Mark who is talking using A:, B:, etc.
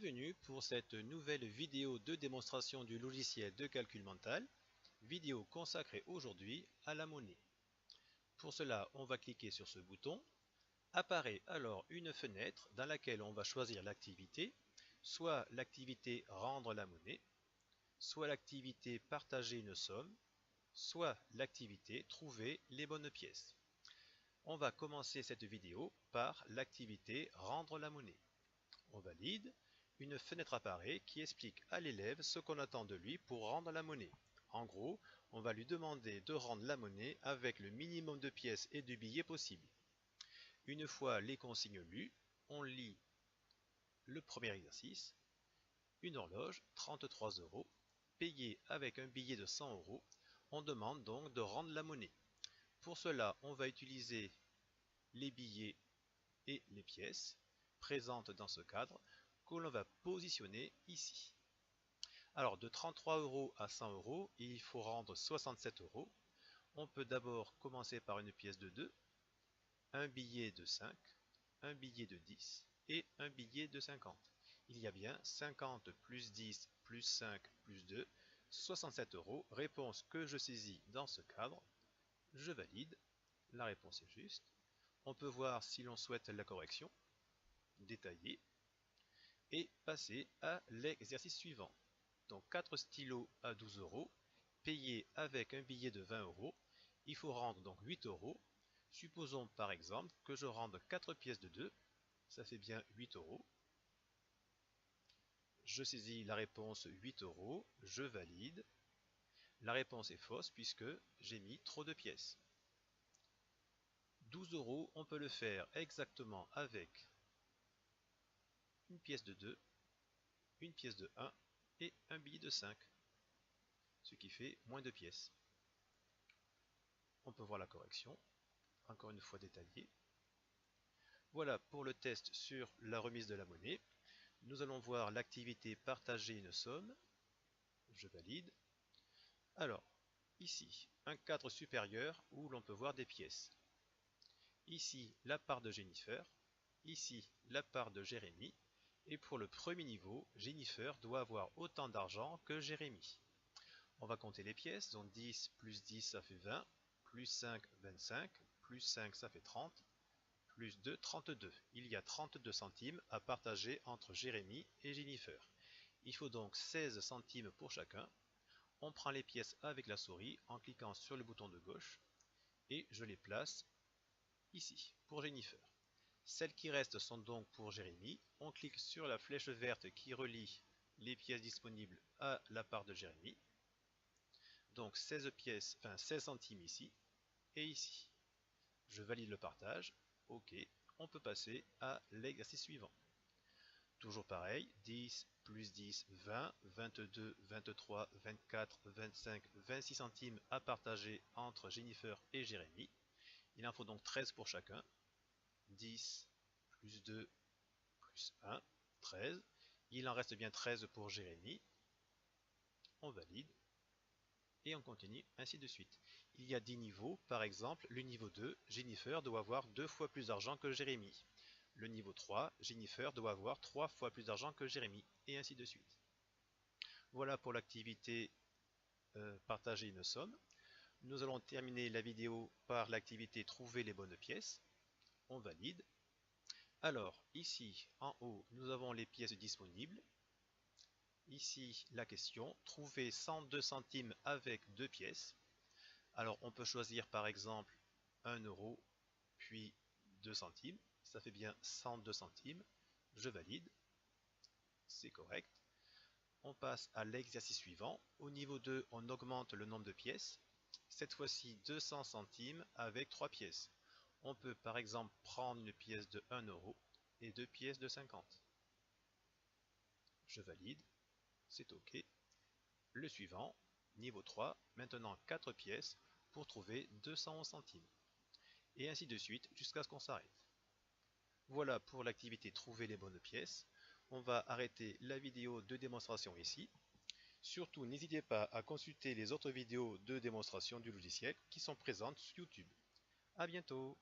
A: Bienvenue pour cette nouvelle vidéo de démonstration du logiciel de calcul mental, vidéo consacrée aujourd'hui à la monnaie. Pour cela, on va cliquer sur ce bouton. Apparaît alors une fenêtre dans laquelle on va choisir l'activité, soit l'activité rendre la monnaie, soit l'activité partager une somme, soit l'activité trouver les bonnes pièces. On va commencer cette vidéo par l'activité rendre la monnaie. On valide. Une fenêtre apparaît qui explique à l'élève ce qu'on attend de lui pour rendre la monnaie. En gros, on va lui demander de rendre la monnaie avec le minimum de pièces et de billets possible. Une fois les consignes lues, on lit le premier exercice. Une horloge, 33 €, payée avec un billet de 100 €. On demande donc de rendre la monnaie. Pour cela, on va utiliser les billets et les pièces présentes dans ce cadre que l'on va positionner ici. Alors de 33 € à 100 €, il faut rendre 67 €. On peut d'abord commencer par une pièce de 2, un billet de 5, un billet de 10 et un billet de 50. Il y a bien 50 plus 10 plus 5 plus 2, 67 €. Réponse que je saisis dans ce cadre. Je valide. La réponse est juste. On peut voir si l'on souhaite la correction, détailler, et passer à l'exercice suivant. Donc 4 stylos à 12 €, payés avec un billet de 20 €. Il faut rendre donc 8 €. Supposons par exemple que je rende 4 pièces de 2, ça fait bien 8 €. Je saisis la réponse 8 €, je valide. La réponse est fausse puisque j'ai mis trop de pièces. 12 €, on peut le faire exactement avec une pièce de 2, une pièce de 1 et un billet de 5, ce qui fait moins de pièces. On peut voir la correction, encore une fois détaillée. Voilà pour le test sur la remise de la monnaie. Nous allons voir l'activité partager une somme. Je valide. Alors, ici, un cadre supérieur où l'on peut voir des pièces. Ici, la part de Jennifer. Ici, la part de Jérémy. Et pour le premier niveau, Jennifer doit avoir autant d'argent que Jérémy. On va compter les pièces. Donc 10 plus 10, ça fait 20. Plus 5, 25. Plus 5, ça fait 30. Plus 2, 32. Il y a 32 centimes à partager entre Jérémy et Jennifer. Il faut donc 16 centimes pour chacun. On prend les pièces avec la souris en cliquant sur le bouton de gauche et je les place ici pour Jennifer. Celles qui restent sont donc pour Jérémy. On clique sur la flèche verte qui relie les pièces disponibles à la part de Jérémy. Donc 16 pièces, 16 centimes ici et ici. Je valide le partage. OK, on peut passer à l'exercice suivant. Toujours pareil, 10 plus 10, 20, 22, 23, 24, 25, 26 centimes à partager entre Jennifer et Jérémy. Il en faut donc 13 pour chacun. 10 plus 2 plus 1, 13. Il en reste bien 13 pour Jérémy. On valide. Et on continue ainsi de suite. Il y a 10 niveaux, par exemple le niveau 2, Jennifer doit avoir 2 fois plus d'argent que Jérémy. Le niveau 3, Jennifer doit avoir 3 fois plus d'argent que Jérémy, et ainsi de suite. Voilà pour l'activité partager une somme. Nous allons terminer la vidéo par l'activité trouver les bonnes pièces. On valide. Alors, ici, en haut, nous avons les pièces disponibles. Ici, la question, trouver 102 centimes avec 2 pièces. Alors, on peut choisir par exemple 1 €, puis 2 centimes. Ça fait bien 102 centimes. Je valide. C'est correct. On passe à l'exercice suivant. Au niveau 2, on augmente le nombre de pièces. Cette fois-ci, 200 centimes avec 3 pièces. On peut par exemple prendre une pièce de 1 € et 2 pièces de 50. Je valide. C'est OK. Le suivant, niveau 3, maintenant 4 pièces pour trouver 211 centimes. Et ainsi de suite jusqu'à ce qu'on s'arrête. Voilà pour l'activité trouver les bonnes pièces. On va arrêter la vidéo de démonstration ici. Surtout, n'hésitez pas à consulter les autres vidéos de démonstration du logiciel qui sont présentes sur YouTube. À bientôt!